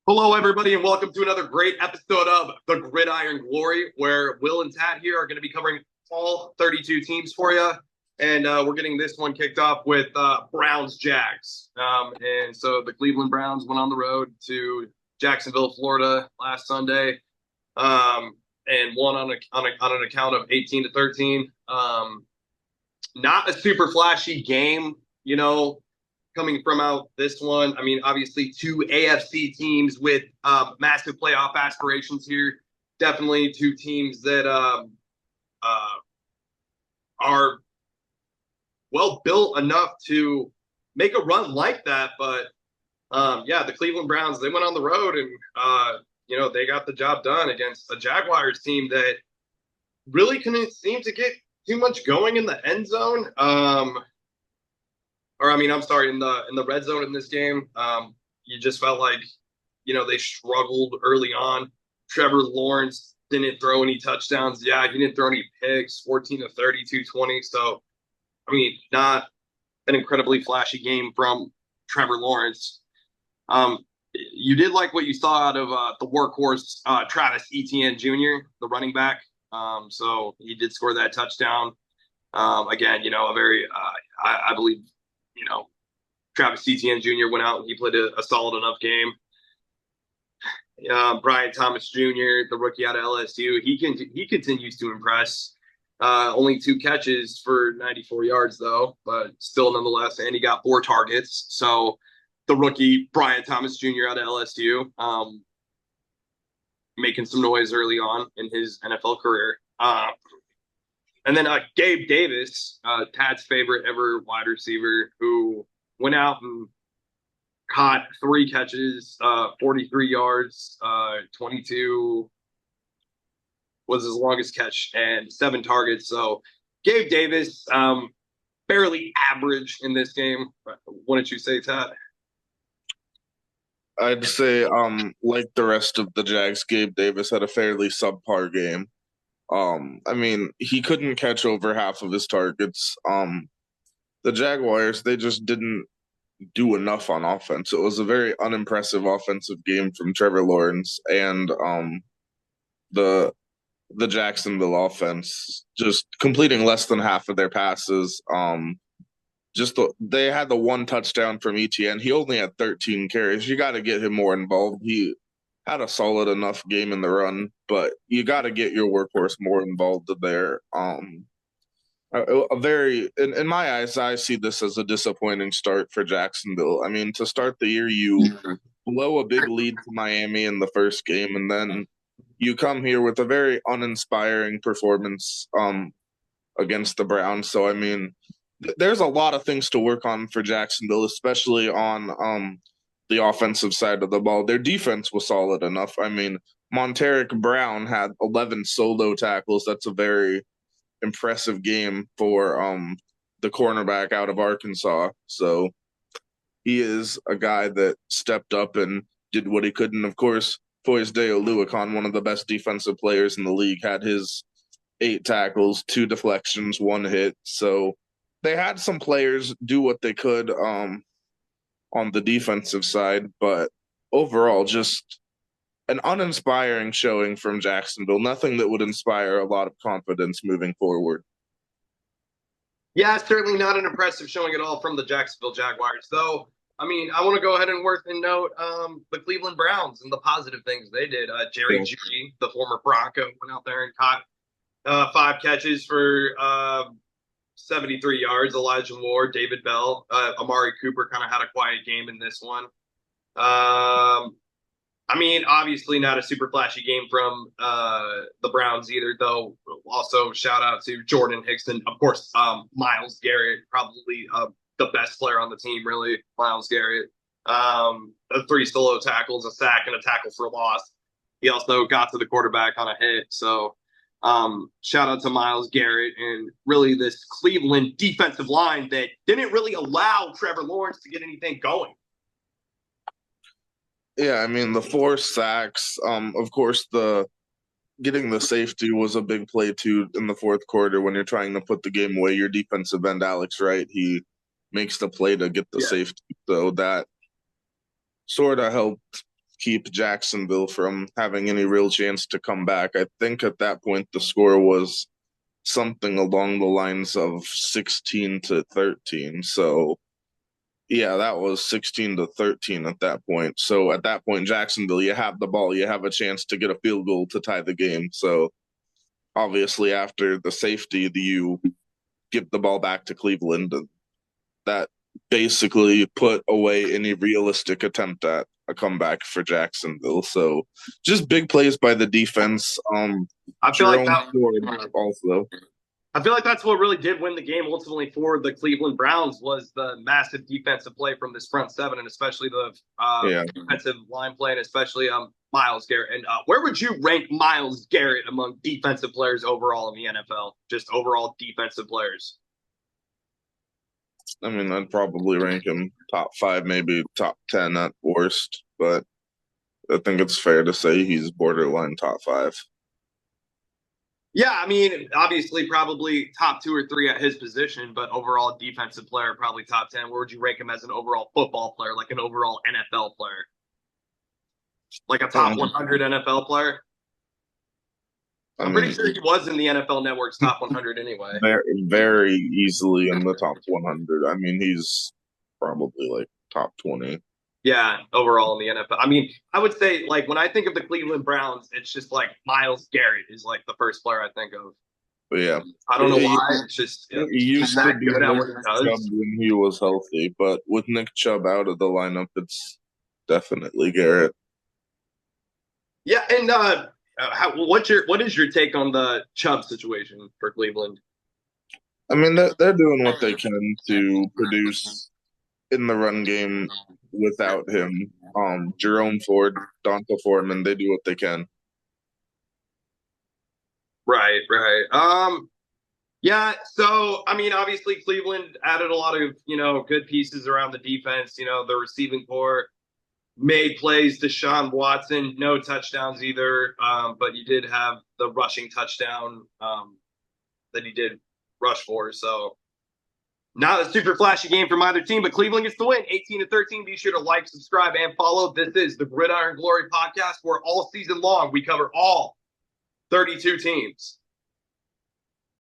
Hello, everybody, and welcome to another great episode of The Gridiron Glory, where Will and Tat here are going to be covering all 32 teams for you. And we're getting this one kicked off with Browns Jags. And so the Cleveland Browns went on the road to Jacksonville, Florida last Sunday, and won on an account of 18-13. Not a super flashy game, coming from out this one. I mean, obviously, two AFC teams with massive playoff aspirations here. Definitely two teams that are well built enough to make a run like that. But yeah, the Cleveland Browns, they went on the road and they got the job done against a Jaguars team that really couldn't seem to get too much going in the end zone. I'm sorry, in the red zone in this game. You just felt like, they struggled early on. Trevor Lawrence didn't throw any touchdowns. Yeah, he didn't throw any picks, 14 to 30, 220. So, not an incredibly flashy game from Trevor Lawrence. You did like what you saw out of the workhorse Travis Etienne Jr., the running back. So he did score that touchdown. Again, a very, I believe, Travis Etienne Jr. went out and he played a solid enough game. Brian Thomas Jr., the rookie out of LSU, he continues to impress. Only 2 catches for 94 yards, though, but still nonetheless, and he got 4 targets. So the rookie Brian Thomas Jr. out of LSU, making some noise early on in his NFL career. And then Gabe Davis, Tad's favorite ever wide receiver, who went out and caught 3 catches, 43 yards, 22 was his longest catch, and 7 targets. So Gabe Davis, barely average in this game. Wouldn't you say, Tad? I'd say, like the rest of the Jags, Gabe Davis had a fairly subpar game. He couldn't catch over half of his targets. The Jaguars, they just didn't do enough on offense. It was a very unimpressive offensive game from Trevor Lawrence and the Jacksonville offense, just completing less than half of their passes. They had the 1 touchdown from ETN. He only had 13 carries. You got to get him more involved. He had a solid enough game in the run, but you got to get your workhorse more involved there. In my eyes, I see this as a disappointing start for Jacksonville. I mean, to start the year, you blow a big lead to Miami in the first game, and then you come here with a very uninspiring performance against the Browns. So, there's a lot of things to work on for Jacksonville, especially on the offensive side of the ball. Their defense was solid enough. Monteric Brown had 11 solo tackles. That's a very impressive game for the cornerback out of Arkansas. So he is a guy that stepped up and did what he could. And of course, Foyesdeo Oluokun, one of the best defensive players in the league, had his 8 tackles, 2 deflections, 1 hit. So they had some players do what they could on the defensive side, but overall, just an uninspiring showing from Jacksonville. Nothing that would inspire a lot of confidence moving forward. Yeah, certainly not an impressive showing at all from the Jacksonville Jaguars. Though, I want to go ahead and note the Cleveland Browns and the positive things they did. Jerry Jeudy, the former Bronco, went out there and caught 5 catches for 73 yards. Elijah Moore, David Bell, Amari Cooper kind of had a quiet game in this one. Obviously not a super flashy game from the Browns either, though. Also, shout out to Jordan Hickson. Of course, Myles Garrett, probably the best player on the team, really, Myles Garrett. 3 solo tackles, a sack, and a tackle for loss. He also got to the quarterback on a hit. So shout out to Myles Garrett and really this Cleveland defensive line that didn't really allow Trevor Lawrence to get anything going. Yeah, the 4 sacks. Of course, getting the safety was a big play too in the 4th quarter when you're trying to put the game away. Your defensive end, Alex Wright, he makes the play to get the safety. So that sort of helped keep Jacksonville from having any real chance to come back. I think at that point the score was something along the lines of 16-13. So yeah, that was 16-13 at that point. So at that point, Jacksonville, you have the ball, you have a chance to get a field goal to tie the game. So obviously, after the safety, you give the ball back to Cleveland. That basically put away any realistic attempt at a comeback for Jacksonville. So just big plays by the defense. I feel like Jerome Ford also. I feel like that's what really did win the game ultimately for the Cleveland Browns was the massive defensive play from this front seven, and especially the defensive line play, and especially Myles Garrett. And where would you rank Myles Garrett among defensive players overall in the NFL? Just overall defensive players. I mean, I'd probably rank him top 5, maybe top 10 at worst, but I think it's fair to say he's borderline top 5. Yeah, I mean, obviously, probably top 2 or 3 at his position, but overall defensive player, probably top 10. Where would you rank him as an overall football player, like an overall NFL player? Like a top 100 NFL player? I'm pretty sure he was in the NFL Network's top 100 anyway. Very, very easily in the top 100. I mean, he's probably like top 20. Yeah, overall in the NFL. I mean, I would say, like, when I think of the Cleveland Browns, it's just like Myles Garrett is like the first player I think of. But yeah. I don't know why. It's just he used to be Nick Chubb when he was healthy, but with Nick Chubb out of the lineup, it's definitely Garrett. Yeah, and what is your take on the Chubb situation for Cleveland? I mean, they're doing what they can to produce in the run game without him. Jerome Ford, Donta Foreman, they do what they can. Right. Yeah, so I mean, obviously Cleveland added a lot of, good pieces around the defense, the receiving core made plays. Deshaun Watson, no touchdowns either, but you did have the rushing touchdown that he did rush for. So not a super flashy game from either team, but Cleveland gets the win, 18-13. Be sure to like, subscribe, and follow. This is the Gridiron Glory podcast, where all season long we cover all 32 teams.